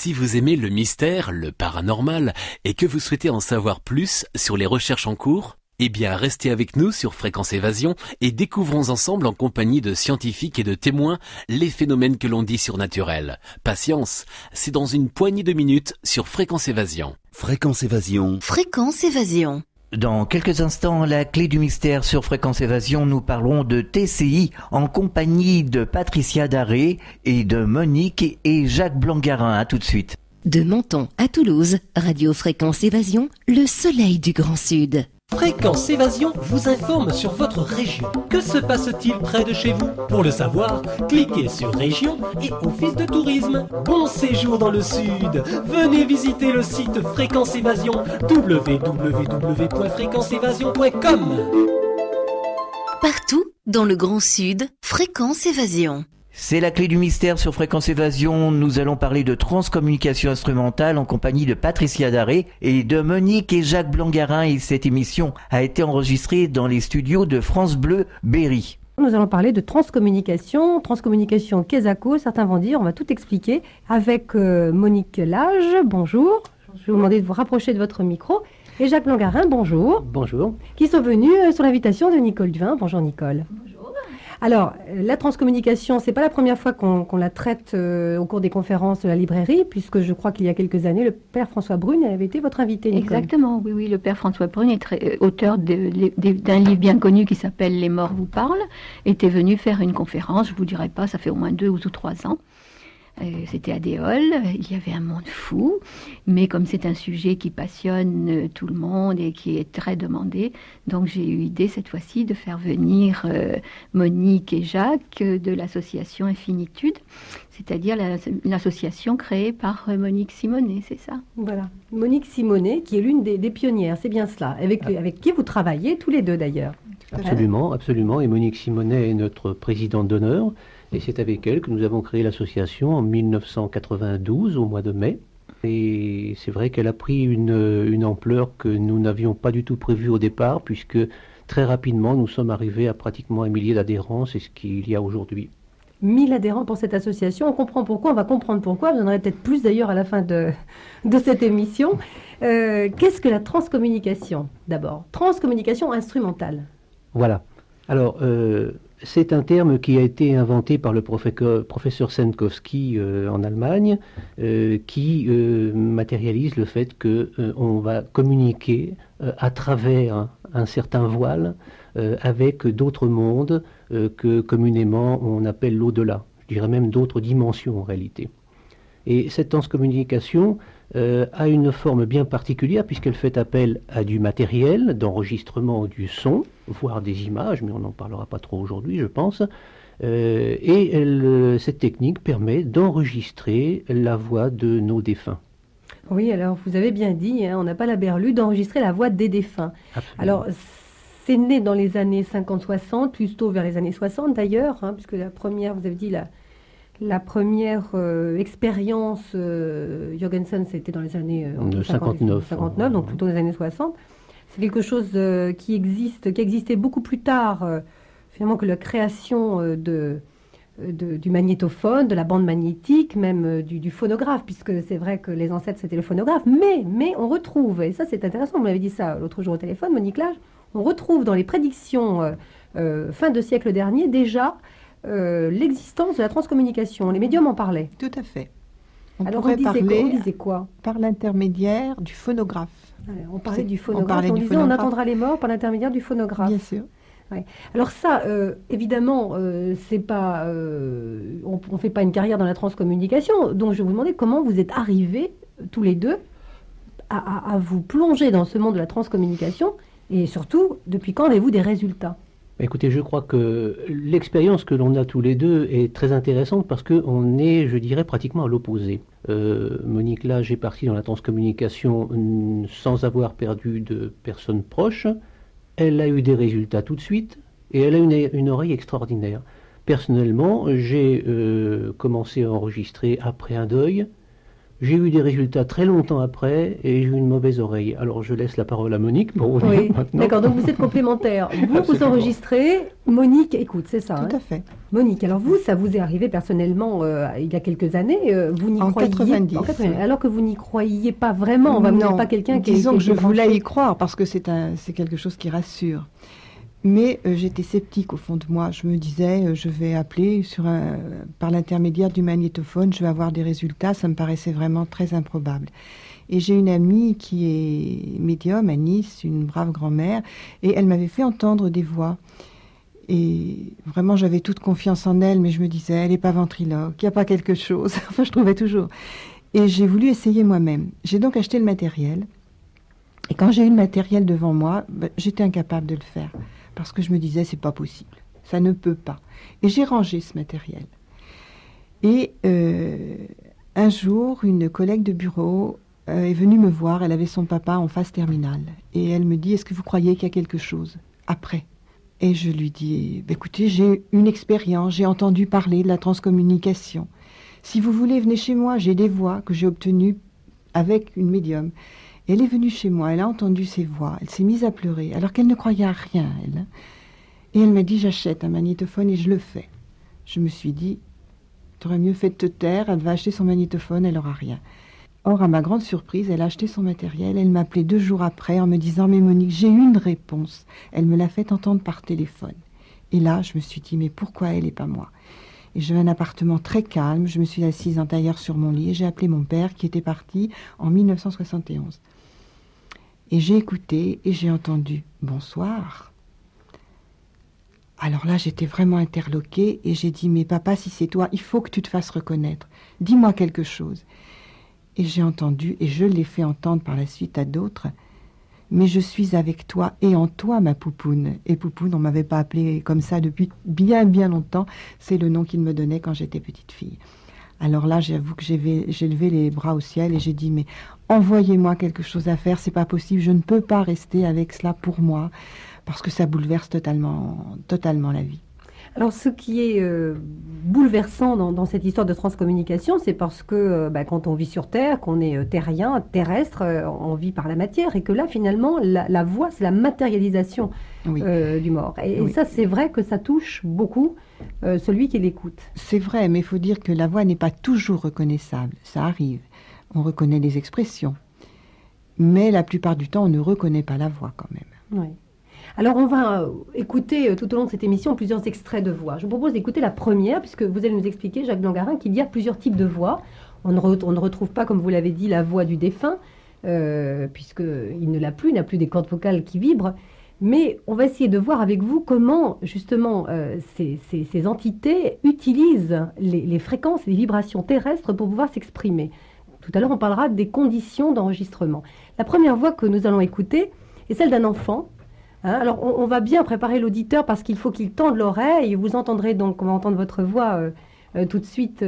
Si vous aimez le mystère, le paranormal, et que vous souhaitez en savoir plus sur les recherches en cours, eh bien restez avec nous sur Fréquence Évasion et découvrons ensemble en compagnie de scientifiques et de témoins les phénomènes que l'on dit surnaturels. Patience, c'est dans une poignée de minutes sur Fréquence Évasion. Fréquence Évasion. Fréquence Évasion. Dans quelques instants, la clé du mystère sur Fréquence Évasion, nous parlerons de TCI en compagnie de Patricia Daré et de Monique et Jacques Blangarin. À tout de suite. De Menton à Toulouse, Radio Fréquence Évasion, le soleil du Grand Sud. Fréquence Évasion vous informe sur votre région. Que se passe-t-il près de chez vous? Pour le savoir, cliquez sur Région et Office de tourisme. Bon séjour dans le Sud. Venez visiter le site Fréquence Évasion, www.fréquenceévasion.com. Partout dans le Grand Sud, Fréquence Évasion. C'est la clé du mystère sur Fréquence Évasion. Nous allons parler de transcommunication instrumentale en compagnie de Patricia Daré et de Monique et Jacques Blangarin. Et cette émission a été enregistrée dans les studios de France Bleu Berry. Nous allons parler de transcommunication Quesaco, certains vont dire, on va tout expliquer avec Monique Lage, bonjour. Je vais vous demander de vous rapprocher de votre micro. Et Jacques Blangarin, bonjour. Bonjour. Qui sont venus sur l'invitation de Nicole Duvin. Bonjour Nicole. Bonjour. Alors, la transcommunication, c'est pas la première fois qu'on la traite au cours des conférences de la librairie, puisque je crois qu'il y a quelques années, le père François Brune avait été votre invité, Nicole. Exactement, oui, le père François Brune est auteur d'un livre bien connu qui s'appelle « Les morts vous parlent », était venu faire une conférence, je vous dirai pas, ça fait au moins 2 ou 3 ans. C'était à Déol, il y avait un monde fou, mais comme c'est un sujet qui passionne tout le monde et qui est très demandé, donc j'ai eu l'idée cette fois-ci de faire venir Monique et Jacques de l'association Infinitude, c'est-à-dire l'association créée par Monique Simonet, c'est ça? Voilà, Monique Simonet qui est l'une des pionnières, c'est bien cela, avec qui vous travaillez tous les deux d'ailleurs. Absolument, absolument, et Monique Simonet est notre présidente d'honneur. Et c'est avec elle que nous avons créé l'association en 1992, au mois de mai. Et c'est vrai qu'elle a pris une ampleur que nous n'avions pas du tout prévue au départ, puisque très rapidement, nous sommes arrivés à pratiquement 1 millier d'adhérents, c'est ce qu'il y a aujourd'hui. 1000 adhérents pour cette association, on comprend pourquoi, on va comprendre pourquoi, vous en aurez peut-être plus d'ailleurs à la fin de cette émission. Qu'est-ce que la transcommunication, d'abord? Transcommunication instrumentale. Voilà. Alors, c'est un terme qui a été inventé par le professeur Senkowski en Allemagne, qui matérialise le fait qu'on va communiquer à travers un certain voile avec d'autres mondes que communément on appelle l'au-delà. Je dirais même d'autres dimensions en réalité. Et cette transcommunication a une forme bien particulière puisqu'elle fait appel à du matériel d'enregistrement du son, voire des images, mais on n'en parlera pas trop aujourd'hui, je pense. Cette technique permet d'enregistrer la voix de nos défunts. Oui, alors vous avez bien dit, on n'a pas la berlue d'enregistrer la voix des défunts. Absolument. Alors, c'est né dans les années 50-60, plutôt vers les années 60 d'ailleurs, puisque la première, vous avez dit, la première expérience Jorgensen, c'était dans les années 59, donc plutôt dans les années 60. C'est quelque chose qui existait beaucoup plus tard, finalement, que la création du magnétophone, de la bande magnétique, même du phonographe, puisque c'est vrai que les ancêtres, c'était le phonographe. Mais on retrouve, et ça c'est intéressant, vous m'avez dit ça l'autre jour au téléphone, Monique Lage, on retrouve dans les prédictions fin de siècle dernier déjà l'existence de la transcommunication. Les médiums en parlaient. Tout à fait. Alors on disait quoi? Par l'intermédiaire du phonographe. On parlait du phonographe. On disait on attendra les morts par l'intermédiaire du phonographe. Bien sûr. Ouais. Alors ça, évidemment, c'est pas, on fait pas une carrière dans la transcommunication. Donc je vais vous demander comment vous êtes arrivés tous les deux à vous plonger dans ce monde de la transcommunication et surtout depuis quand avez-vous des résultats? Écoutez, je crois que l'expérience que l'on a tous les deux est très intéressante parce qu'on est, je dirais, pratiquement à l'opposé. Monique Lage est partie dans la transcommunication sans avoir perdu de personnes proches. Elle a eu des résultats tout de suite et elle a une oreille extraordinaire. Personnellement, j'ai commencé à enregistrer après un deuil. J'ai eu des résultats très longtemps après et j'ai eu une mauvaise oreille. Alors je laisse la parole à Monique pour revenir Oui, maintenant. d'accord, donc vous êtes complémentaires. Vous Absolument. enregistrez, Monique écoute, c'est ça. Tout à fait. Monique, alors vous, ça vous est arrivé personnellement il y a quelques années, vous n'y En croyiez 90, oui. Alors que vous n'y croyiez pas vraiment, vous n'êtes pas quelqu'un qui disons qui que je est branché. voulais y croire parce que c'est quelque chose qui rassure. Mais j'étais sceptique au fond de moi. Je me disais, je vais appeler par l'intermédiaire du magnétophone, je vais avoir des résultats. Ça me paraissait vraiment très improbable. Et j'ai une amie qui est médium à Nice, une brave grand-mère, et elle m'avait fait entendre des voix. Et vraiment, j'avais toute confiance en elle, mais je me disais, elle n'est pas ventriloque, il n'y a pas quelque chose. Enfin, je trouvais toujours. Et j'ai voulu essayer moi-même. J'ai donc acheté le matériel. Et quand j'ai eu le matériel devant moi, j'étais incapable de le faire. Parce que je me disais, c'est pas possible. Ça ne peut pas. Et j'ai rangé ce matériel. Et un jour, une collègue de bureau est venue me voir. Elle avait son papa en phase terminale. Et elle me dit, est-ce que vous croyez qu'il y a quelque chose après? Et je lui dis, écoutez, j'ai une expérience, j'ai entendu parler de la transcommunication. Si vous voulez, venez chez moi, j'ai des voix que j'ai obtenues avec une médium. Et elle est venue chez moi, elle a entendu ces voix, elle s'est mise à pleurer, alors qu'elle ne croyait à rien, elle. Et elle m'a dit, j'achète un magnétophone et je le fais. Je me suis dit, t'aurais mieux fait de te taire, elle va acheter son magnétophone, elle n'aura rien. Or, à ma grande surprise, elle a acheté son matériel, elle m'appelait 2 jours après en me disant, mais Monique, j'ai eu une réponse. Elle me l'a fait entendre par téléphone. Et là, je me suis dit, mais pourquoi elle et pas moi? Et j'avais un appartement très calme, je me suis assise en tailleur sur mon lit et j'ai appelé mon père qui était parti en 1971. Et j'ai écouté et j'ai entendu « Bonsoir ». Alors là, j'étais vraiment interloquée et j'ai dit « Mais papa, si c'est toi, il faut que tu te fasses reconnaître. Dis-moi quelque chose ». Et j'ai entendu, et je l'ai fait entendre par la suite à d'autres, « Mais je suis avec toi et en toi, ma poupoune ». Et poupoune, on ne m'avait pas appelée comme ça depuis bien, bien longtemps. C'est le nom qu'il me donnait quand j'étais petite fille. Alors là, j'avoue que j'ai levé les bras au ciel et j'ai dit, mais envoyez-moi quelque chose à faire, c'est pas possible, je ne peux pas rester avec cela pour moi, parce que ça bouleverse totalement la vie. Alors, ce qui est bouleversant dans cette histoire de transcommunication, c'est parce que quand on vit sur Terre, qu'on est terrien, terrestre, on vit par la matière, et que là, finalement, la voix, c'est la matérialisation du mort. Et ça, c'est vrai que ça touche beaucoup celui qui l'écoute. C'est vrai, mais il faut dire que la voix n'est pas toujours reconnaissable. Ça arrive. On reconnaît les expressions. Mais la plupart du temps, on ne reconnaît pas la voix quand même. Oui. Alors, on va écouter tout au long de cette émission plusieurs extraits de voix. Je vous propose d'écouter la première, puisque vous allez nous expliquer, Jacques Blangarin, qu'il y a plusieurs types de voix. On ne retrouve pas, comme vous l'avez dit, la voix du défunt, puisqu'il ne l'a plus, il n'a plus des cordes vocales qui vibrent. Mais on va essayer de voir avec vous comment, justement, ces entités utilisent les fréquences et les vibrations terrestres pour pouvoir s'exprimer. Tout à l'heure, on parlera des conditions d'enregistrement. La première voix que nous allons écouter est celle d'un enfant. Alors, on va bien préparer l'auditeur parce qu'il faut qu'il tende l'oreille. Vous entendrez donc, on va entendre votre voix tout de suite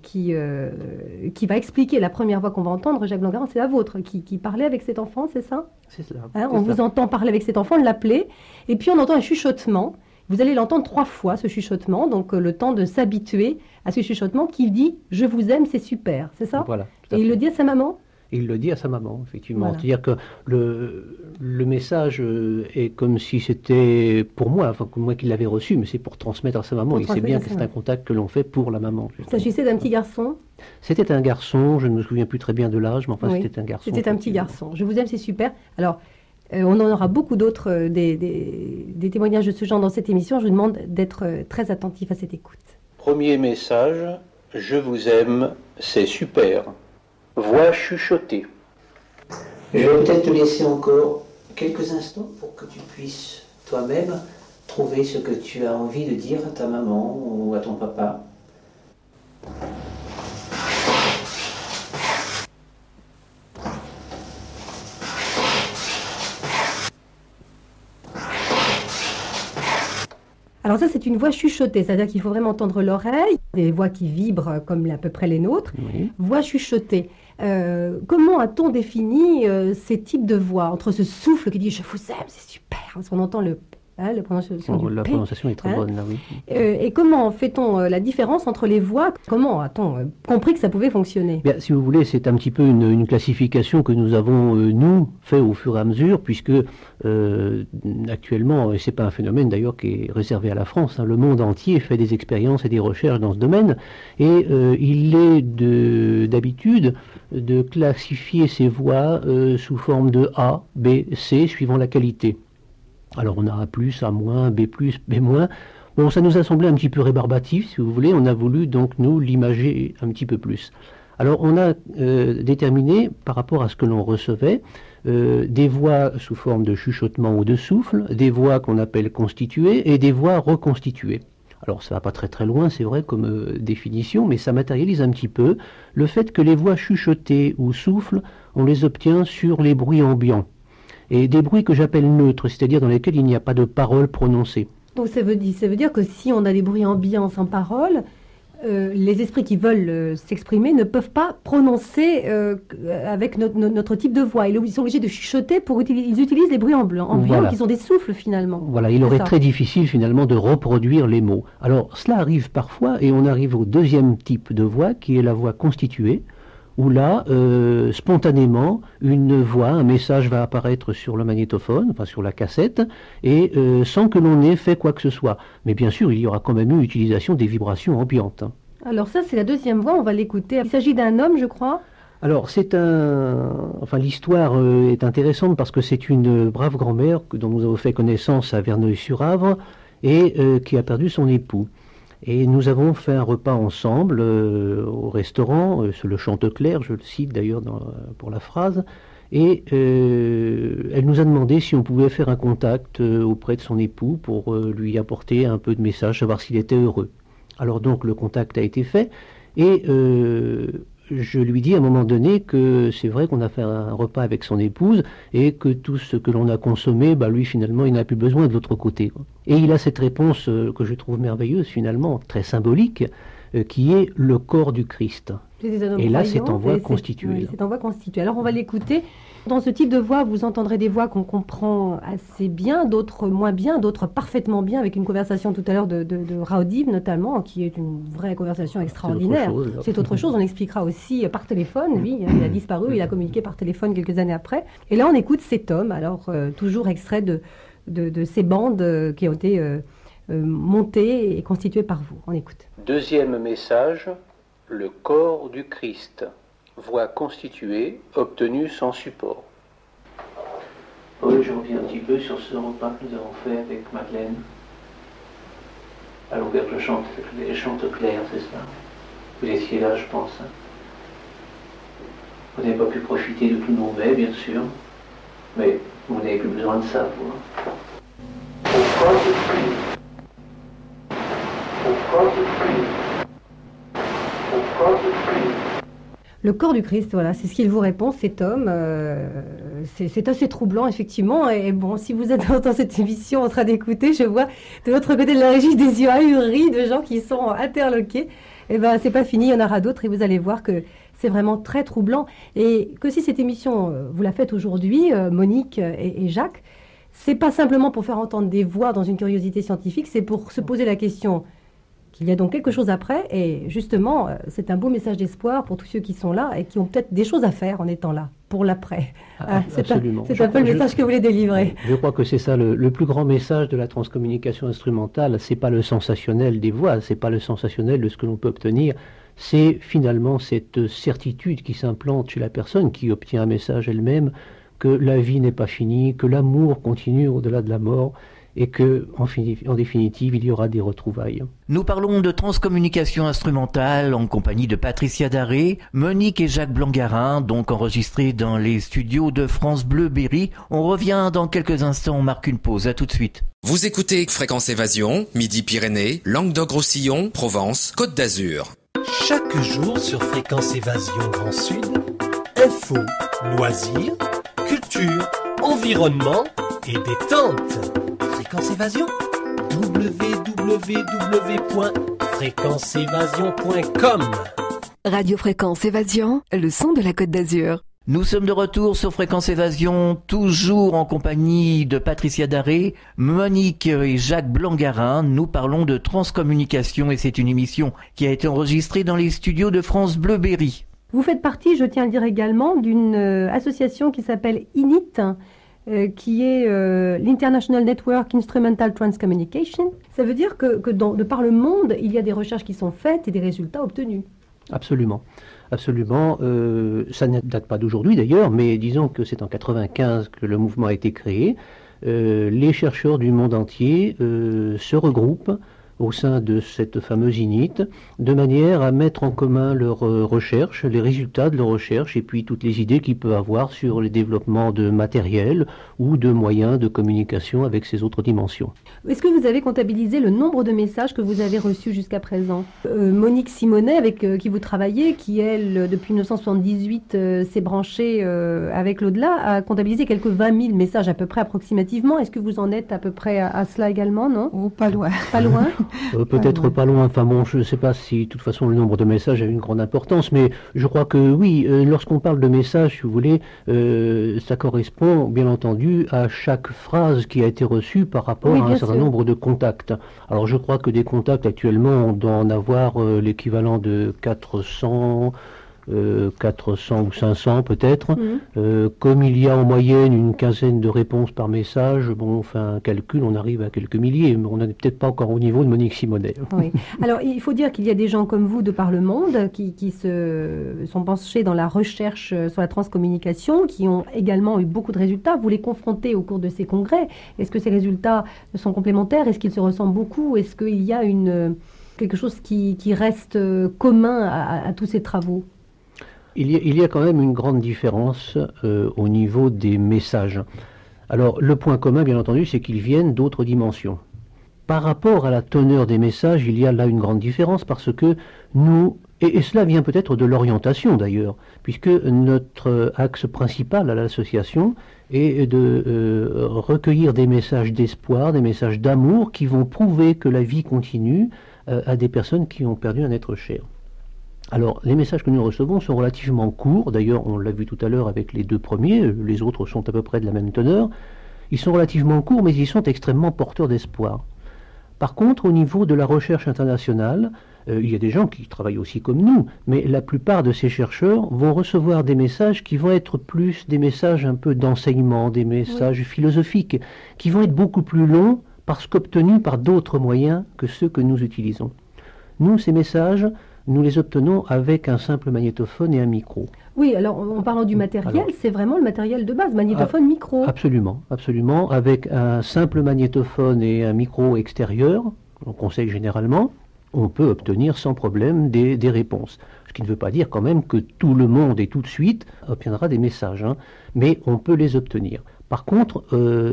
qui va expliquer la première voix qu'on va entendre. Jacques Blangarin, c'est la vôtre qui parlait avec cet enfant, c'est ça? C'est cela. On vous entend parler avec cet enfant, l'appeler, et puis on entend un chuchotement. Vous allez l'entendre 3 fois, ce chuchotement, donc le temps de s'habituer à ce chuchotement qui dit « Je vous aime, c'est super », c'est ça? Voilà. Et il le dit à sa maman? Il le dit à sa maman, effectivement. Voilà. C'est-à-dire que le message est comme si c'était pour moi, enfin moi qui l'avais reçu, mais c'est pour transmettre à sa maman. Il sait bien que c'est un contact que l'on fait pour la maman. Il s'agissait d'un petit garçon? C'était un garçon, je ne me souviens plus très bien de l'âge, mais enfin Oui, c'était un garçon. C'était un petit garçon. Je vous aime, c'est super. Alors, on en aura beaucoup d'autres, des témoignages de ce genre dans cette émission. Je vous demande d'être très attentif à cette écoute. Premier message, je vous aime, c'est super. Voix chuchotée. Je vais peut-être te laisser encore quelques instants pour que tu puisses toi-même trouver ce que tu as envie de dire à ta maman ou à ton papa. Alors ça, c'est une voix chuchotée, c'est-à-dire qu'il faut vraiment entendre l'oreille, des voix qui vibrent comme à peu près les nôtres, voix chuchotée. Comment a-t-on défini ces types de voix, entre ce souffle qui dit « je vous aime, c'est super », parce qu'on entend le Hein, la prononciation du la P, prononciation est très bonne, là, oui. Et comment fait-on la différence entre les voix? Comment a-t-on compris que ça pouvait fonctionner? Bien, si vous voulez, c'est un petit peu une classification que nous avons, nous, fait au fur et à mesure, puisque actuellement, et c'est pas un phénomène d'ailleurs qui est réservé à la France, hein, le monde entier fait des expériences et des recherches dans ce domaine, et il est d'habitude de classifier ces voix sous forme de A, B, C, suivant la qualité. Alors on a A+, A-, B+, B-. Bon, ça nous a semblé un petit peu rébarbatif, si vous voulez. On a voulu donc nous l'imager un petit peu plus. Alors on a déterminé, par rapport à ce que l'on recevait, des voix sous forme de chuchotement ou de souffle, des voix qu'on appelle constituées et des voix reconstituées. Alors ça va pas très très loin, c'est vrai, comme définition, mais ça matérialise un petit peu le fait que les voix chuchotées ou souffles, on les obtient sur les bruits ambiants. Et des bruits que j'appelle neutres, c'est-à-dire dans lesquels il n'y a pas de paroles prononcées. Donc ça veut dire que si on a des bruits ambiants sans parole, les esprits qui veulent s'exprimer ne peuvent pas prononcer avec notre type de voix. Ils sont obligés de chuchoter ils utilisent les bruits ambiants voilà. Qui sont des souffles finalement. Voilà, il aurait très difficile finalement de reproduire les mots. Alors cela arrive parfois et on arrive au deuxième type de voix qui est la voix constituée, où là, spontanément, une voix, un message va apparaître sur le magnétophone, enfin sur la cassette, et sans que l'on ait fait quoi que ce soit. Mais bien sûr, il y aura quand même eu utilisation des vibrations ambiantes. Alors ça, c'est la deuxième voix, on va l'écouter. Il s'agit d'un homme, je crois. Alors, l'histoire est intéressante parce que c'est une brave grand-mère dont nous avons fait connaissance à Verneuil-sur-Avre et qui a perdu son époux. Et nous avons fait un repas ensemble au restaurant, sur le Chanteclair, je le cite d'ailleurs pour la phrase, et elle nous a demandé si on pouvait faire un contact auprès de son époux pour lui apporter un peu de message, savoir s'il était heureux. Alors donc le contact a été fait, et je lui dis à un moment donné que c'est vrai qu'on a fait un repas avec son épouse et que tout ce que l'on a consommé, lui finalement il n'a plus besoin de l'autre côté, quoi. Et il a cette réponse que je trouve merveilleuse finalement, très symbolique, qui est le corps du Christ. Et là c'est en voix constituée. Oui, c'est en voix constituée. Alors on va l'écouter. Dans ce type de voix, vous entendrez des voix qu'on comprend assez bien, d'autres moins bien, d'autres parfaitement bien, avec une conversation tout à l'heure de Raudive notamment, qui est une vraie conversation extraordinaire. C'est autre chose, on expliquera aussi par téléphone, lui, il a disparu, il a communiqué par téléphone quelques années après. Et là on écoute cet homme, alors toujours extrait de ces bandes qui ont été montées et constituées par vous. On écoute. Deuxième message, le corps du Christ. Voix constituée, obtenue sans support. Oui, je reviens un petit peu sur ce repas que nous avons fait avec Madeleine. À l'auberge de Chanteclair, c'est ça? Vous étiez là, je pense. Hein? Vous n'avez pas pu profiter de tous nos mets, bien sûr, mais vous n'avez plus besoin de ça, vous. Au corps du Christ. Au corps du Christ. Au corps du Christ. Le corps du Christ, voilà, c'est ce qu'il vous répond, cet homme. C'est assez troublant, effectivement. Et bon, si vous êtes dans cette émission en train d'écouter, je vois de l'autre côté de la régie des yeux ahuris de gens qui sont interloqués. Eh bien, c'est pas fini, il y en aura d'autres et vous allez voir que c'est vraiment très troublant. Et que si cette émission, vous la faites aujourd'hui, Monique et Jacques, c'est pas simplement pour faire entendre des voix dans une curiosité scientifique, c'est pour se poser la question qu'il y a donc quelque chose après, et justement, c'est un beau message d'espoir pour tous ceux qui sont là et qui ont peut-être des choses à faire en étant là, pour l'après. Absolument. C'est un peu le message que vous voulez délivrer. Je crois que c'est ça, le plus grand message de la transcommunication instrumentale, c'est pas le sensationnel des voix, c'est pas le sensationnel de ce que l'on peut obtenir, c'est finalement cette certitude qui s'implante chez la personne qui obtient un message elle-même, que la vie n'est pas finie, que l'amour continue au-delà de la mort, et que, en définitive, il y aura des retrouvailles. Nous parlons de transcommunication instrumentale en compagnie de Patricia Daré, Monique et Jacques Blangarin, donc enregistrés dans les studios de France Bleu Berry. On revient dans quelques instants, on marque une pause, à tout de suite. Vous écoutez Fréquence Évasion, Midi-Pyrénées, Languedoc-Roussillon, Provence, Côte d'Azur. Chaque jour sur Fréquence Évasion Grand Sud, info, loisirs, culture, environnement et détente. Fréquence Évasion, www.fréquenceévasion.com. Radio Fréquence Évasion, le son de la Côte d'Azur. Nous sommes de retour sur Fréquence Évasion, toujours en compagnie de Patricia Daré, Monique et Jacques Blangarin. Nous parlons de transcommunication et c'est une émission qui a été enregistrée dans les studios de France Bleu Berry. Vous faites partie, je tiens à le dire également, d'une association qui s'appelle INIT, qui est l'International Network Instrumental Transcommunication. Ça veut dire que de par le monde, il y a des recherches qui sont faites et des résultats obtenus. Absolument. Absolument. Ça ne date pas d'aujourd'hui d'ailleurs, mais disons que c'est en 1995 que le mouvement a été créé. Les chercheurs du monde entier se regroupent au sein de cette fameuse INIT, de manière à mettre en commun leurs recherches, les résultats de leurs recherches, et puis toutes les idées qu'ils peuvent avoir sur les développements de matériel ou de moyens de communication avec ces autres dimensions. Est-ce que vous avez comptabilisé le nombre de messages que vous avez reçus jusqu'à présent ? Monique Simonet, avec qui vous travaillez, qui elle, depuis 1978, s'est branchée avec l'au-delà, a comptabilisé quelques 20 000 messages à peu près approximativement. Est-ce que vous en êtes à peu près à cela également, non ? Oh, pas loin. Pas loin. Peut-être pas loin, enfin bon, je ne sais pas si de toute façon le nombre de messages a une grande importance, mais je crois que oui, lorsqu'on parle de messages, si vous voulez, ça correspond bien entendu à chaque phrase qui a été reçue par rapport à un certain nombre de contacts. Alors je crois que des contacts actuellement, on doit en avoir l'équivalent de 400 ou 500 peut-être. Comme il y a en moyenne une quinzaine de réponses par message, bon, on fait un calcul, on arrive à quelques milliers, mais on n'est peut-être pas encore au niveau de Monique Simonet. Oui. Alors il faut dire qu'il y a des gens comme vous de par le monde qui se sont penchés dans la recherche sur la transcommunication, qui ont également eu beaucoup de résultats. Vous les confrontez au cours de ces congrès. Est-ce que ces résultats sont complémentaires? Est-ce qu'ils se ressemblent beaucoup? Est-ce qu'il y a quelque chose qui reste commun à tous ces travaux? Il y a quand même une grande différence au niveau des messages. Alors, le point commun, bien entendu, c'est qu'ils viennent d'autres dimensions. Par rapport à la teneur des messages, il y a là une grande différence parce que nous, et cela vient peut-être de l'orientation d'ailleurs, puisque notre axe principal à l'association est de recueillir des messages d'espoir, des messages d'amour qui vont prouver que la vie continue à des personnes qui ont perdu un être cher. Alors, les messages que nous recevons sont relativement courts. D'ailleurs, on l'a vu tout à l'heure avec les deux premiers. Les autres sont à peu près de la même teneur. Ils sont relativement courts, mais ils sont extrêmement porteurs d'espoir. Par contre, au niveau de la recherche internationale, il y a des gens qui travaillent aussi comme nous, mais la plupart de ces chercheurs vont recevoir des messages qui vont être plus des messages un peu d'enseignement, des messages philosophiques, qui vont être beaucoup plus longs parce qu'obtenus par d'autres moyens que ceux que nous utilisons. Nous, ces messages, nous les obtenons avec un simple magnétophone et un micro. Oui, alors en parlant du matériel, c'est vraiment le matériel de base, magnétophone, micro. Absolument, absolument. Avec un simple magnétophone et un micro extérieur, on conseille généralement, on peut obtenir sans problème des réponses. Ce qui ne veut pas dire quand même que tout le monde et tout de suite obtiendra des messages, hein, mais on peut les obtenir. Par contre,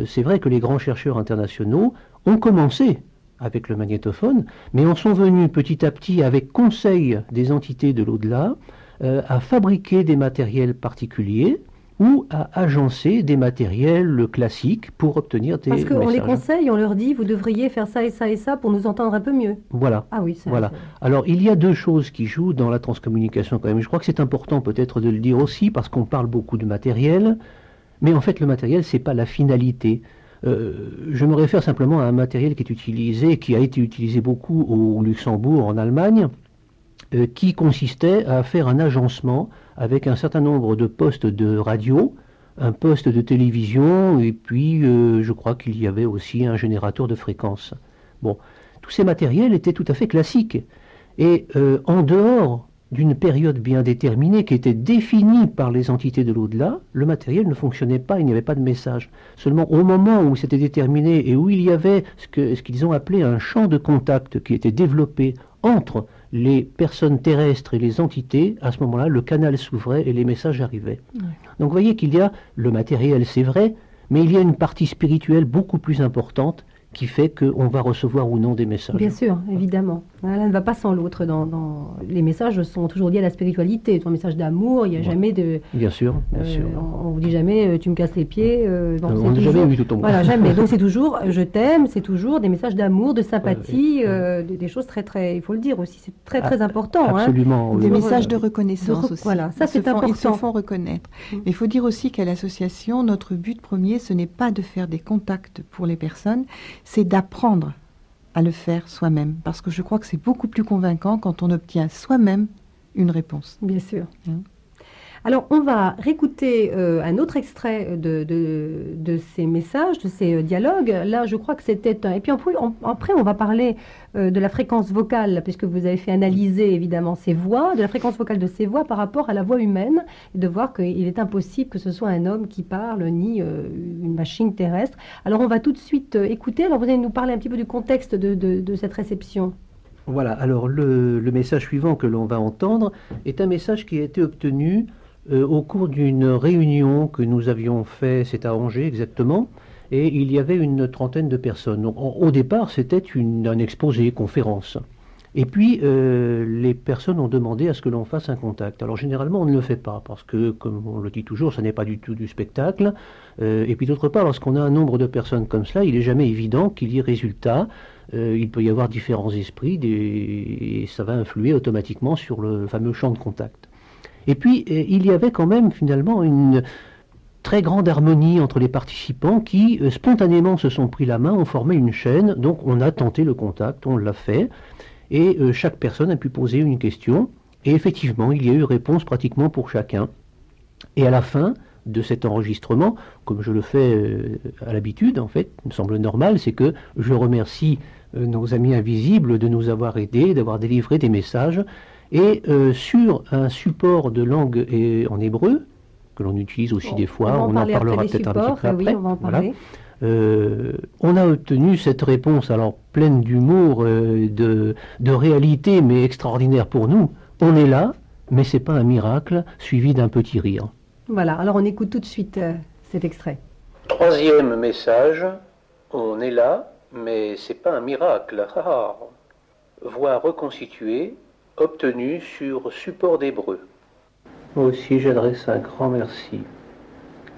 c'est vrai que les grands chercheurs internationaux ont commencé avec le magnétophone, mais en sont venus petit à petit, avec conseil des entités de l'au-delà, à fabriquer des matériels particuliers ou à agencer des matériels classiques pour obtenir des messages. Parce qu'on les conseille, on leur dit, vous devriez faire ça et ça et ça pour nous entendre un peu mieux. Voilà. Ah oui, ça. Voilà. Alors, il y a deux choses qui jouent dans la transcommunication quand même. Je crois que c'est important peut-être de le dire aussi, parce qu'on parle beaucoup de matériel, mais en fait, le matériel, c'est pas la finalité. Je me réfère simplement à un matériel qui est utilisé, qui a été utilisé beaucoup au Luxembourg, en Allemagne, qui consistait à faire un agencement avec un certain nombre de postes de radio, un poste de télévision, et puis je crois qu'il y avait aussi un générateur de fréquences. Bon, tous ces matériels étaient tout à fait classiques. Et en dehors d'une période bien déterminée qui était définie par les entités de l'au-delà, le matériel ne fonctionnait pas, il n'y avait pas de message. Seulement au moment où c'était déterminé et où il y avait ce qu'ils ont appelé un champ de contact qui était développé entre les personnes terrestres et les entités, à ce moment-là, le canal s'ouvrait et les messages arrivaient. Ouais. Donc vous voyez qu'il y a le matériel, c'est vrai, mais il y a une partie spirituelle beaucoup plus importante qui fait qu'on va recevoir ou non des messages. Bien sûr, évidemment. L'un ne va pas sans l'autre. Les messages sont toujours liés à la spiritualité. Un message d'amour, il n'y a jamais de... Bien sûr, bien sûr. On ne vous dit jamais tu me casses les pieds. On n'a jamais eu tout au moins. Voilà, jamais. Donc c'est toujours je t'aime, c'est toujours des messages d'amour, de sympathie, des choses très, très... Il faut le dire aussi, c'est très, très important. Absolument. Des messages de reconnaissance aussi. Voilà, ça c'est important. Ils se font reconnaître. Mais il faut dire aussi qu'à l'association, notre but premier, ce n'est pas de faire des contacts pour les personnes, c'est d'apprendre à le faire soi-même. Parce que je crois que c'est beaucoup plus convaincant quand on obtient soi-même une réponse. Bien sûr. Alors, on va réécouter un autre extrait de ces messages, de ces dialogues. Là, je crois que c'était un... Et puis après, on va parler de la fréquence vocale, puisque vous avez fait analyser, évidemment, ces voix, de la fréquence vocale de ces voix par rapport à la voix humaine, et de voir qu'il est impossible que ce soit un homme qui parle, ni une machine terrestre. Alors, on va tout de suite écouter. Alors, vous allez nous parler un petit peu du contexte de cette réception. Voilà. Alors, le message suivant que l'on va entendre est un message qui a été obtenu au cours d'une réunion que nous avions fait, c'est à Angers exactement, et il y avait une trentaine de personnes. Donc, au départ, c'était un exposé, conférence. Et puis, les personnes ont demandé à ce que l'on fasse un contact. Alors, généralement, on ne le fait pas, parce que, comme on le dit toujours, ça n'est pas du tout du spectacle. Et puis, d'autre part, lorsqu'on a un nombre de personnes comme cela, il n'est jamais évident qu'il y ait résultat. Il peut y avoir différents esprits, et ça va influer automatiquement sur le fameux champ de contact. Et puis, il y avait quand même finalement une très grande harmonie entre les participants qui, spontanément, se sont pris la main, ont formé une chaîne. Donc, on a tenté le contact, on l'a fait. Et chaque personne a pu poser une question. Et effectivement, il y a eu réponse pratiquement pour chacun. Et à la fin de cet enregistrement, comme je le fais à l'habitude, en fait, il me semble normal, c'est que je remercie nos amis invisibles de nous avoir aidés, d'avoir délivré des messages. Et sur un support de langue en hébreu, que l'on utilise aussi des fois, on en parlera peut-être un petit peu après. Oui, on va en parler. On a obtenu cette réponse, alors pleine d'humour, de réalité, mais extraordinaire pour nous. On est là, mais c'est pas un miracle, suivi d'un petit rire. Voilà, alors on écoute tout de suite cet extrait. Troisième message, on est là, mais c'est pas un miracle. Voix reconstituée, obtenu sur support d'hébreu. Moi aussi, j'adresse un grand merci.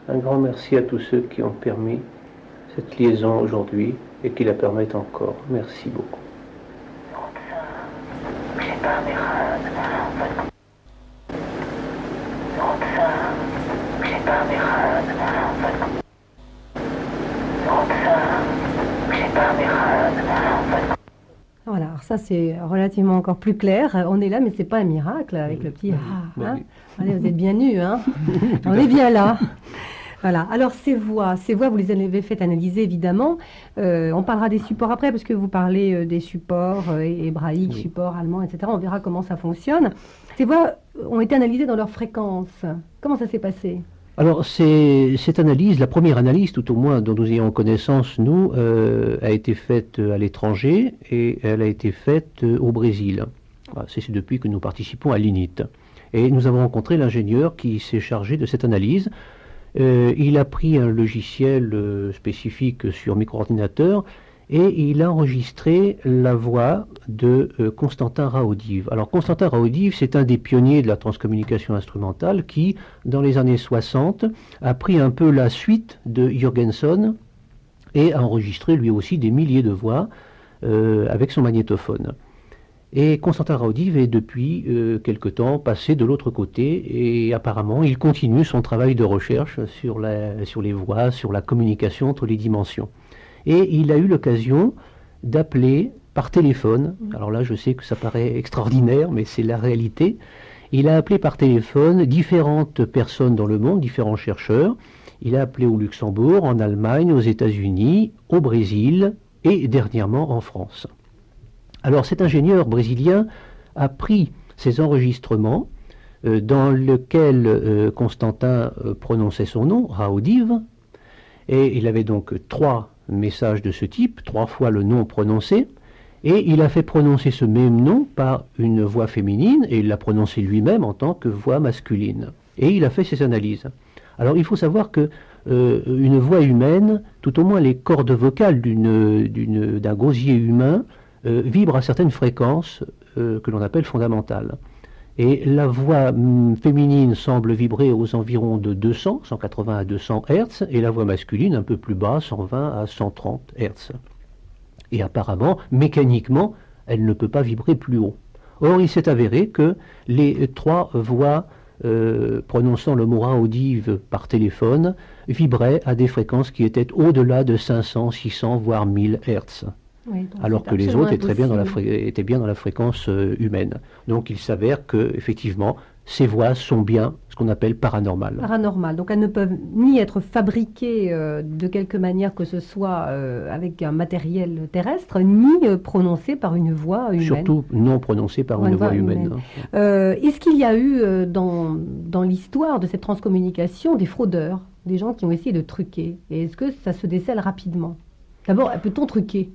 Un grand merci à tous ceux qui ont permis cette liaison aujourd'hui et qui la permettent encore. Merci beaucoup. Voilà, alors ça c'est relativement encore plus clair. On est là, mais c'est pas un miracle avec le petit hein. Allez, vous êtes bien nus, hein. On est bien là. Voilà. Alors ces voix, vous les avez fait analyser évidemment. On parlera des supports après, parce que vous parlez des supports hébraïques, supports allemands, etc. On verra comment ça fonctionne. Ces voix ont été analysées dans leur fréquence. Comment ça s'est passé ? Alors, cette analyse, la première analyse, tout au moins dont nous ayons connaissance, nous, a été faite à l'étranger et elle a été faite au Brésil. C'est depuis que nous participons à l'INIT. Et nous avons rencontré l'ingénieur qui s'est chargé de cette analyse. Il a pris un logiciel spécifique sur micro-ordinateur et il a enregistré la voix de Constantin Raodiv. Alors Constantin Raodiv, c'est un des pionniers de la transcommunication instrumentale qui, dans les années 60, a pris un peu la suite de Jürgenson et a enregistré lui aussi des milliers de voix avec son magnétophone. Et Constantin Raodiv est depuis quelque temps passé de l'autre côté et apparemment il continue son travail de recherche sur les voix, sur la communication entre les dimensions. Et il a eu l'occasion d'appeler par téléphone, alors là je sais que ça paraît extraordinaire, mais c'est la réalité, il a appelé par téléphone différentes personnes dans le monde, différents chercheurs, il a appelé au Luxembourg, en Allemagne, aux États-Unis, au Brésil et dernièrement en France. Alors cet ingénieur brésilien a pris ces enregistrements dans lesquels Constantin prononçait son nom, Raodiv, et il avait donc 3 messages de ce type, 3 fois le nom prononcé, et il a fait prononcer ce même nom par une voix féminine, et il l'a prononcé lui-même en tant que voix masculine. Et il a fait ses analyses. Alors il faut savoir que une voix humaine, tout au moins les cordes vocales d'un gosier humain, vibrent à certaines fréquences que l'on appelle fondamentales. Et la voix féminine semble vibrer aux environs de 180 à 200 Hz, et la voix masculine un peu plus bas, 120 à 130 Hz. Et apparemment, mécaniquement, elle ne peut pas vibrer plus haut. Or, il s'est avéré que les 3 voix prononçant le mot audive par téléphone vibraient à des fréquences qui étaient au-delà de 500, 600, voire 1000 Hz. Oui, alors que les autres étaient bien dans la fréquence humaine. Donc il s'avère que effectivement ces voix sont bien ce qu'on appelle paranormales. Paranormales. Donc elles ne peuvent ni être fabriquées de quelque manière que ce soit avec un matériel terrestre, ni prononcées par une voix humaine. Surtout non prononcées par une voix humaine. Est-ce qu'il y a eu dans l'histoire de cette transcommunication des fraudeurs, des gens qui ont essayé de truquer? Et est-ce que ça se décèle rapidement? D'abord, peut-on truquer?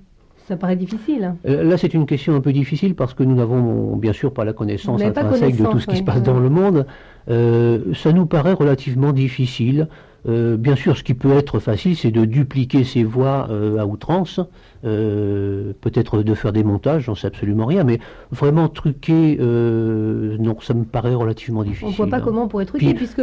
Ça paraît difficile. Là, c'est une question un peu difficile parce que nous n'avons bien sûr pas la connaissance intrinsèque de tout ce qui se passe dans le monde. Ça nous paraît relativement difficile. Bien sûr, ce qui peut être facile, c'est de dupliquer ces voix à outrance, peut-être de faire des montages, j'en sais absolument rien, mais vraiment truquer, non, ça me paraît relativement difficile. On ne voit pas comment on pourrait truquer, puisque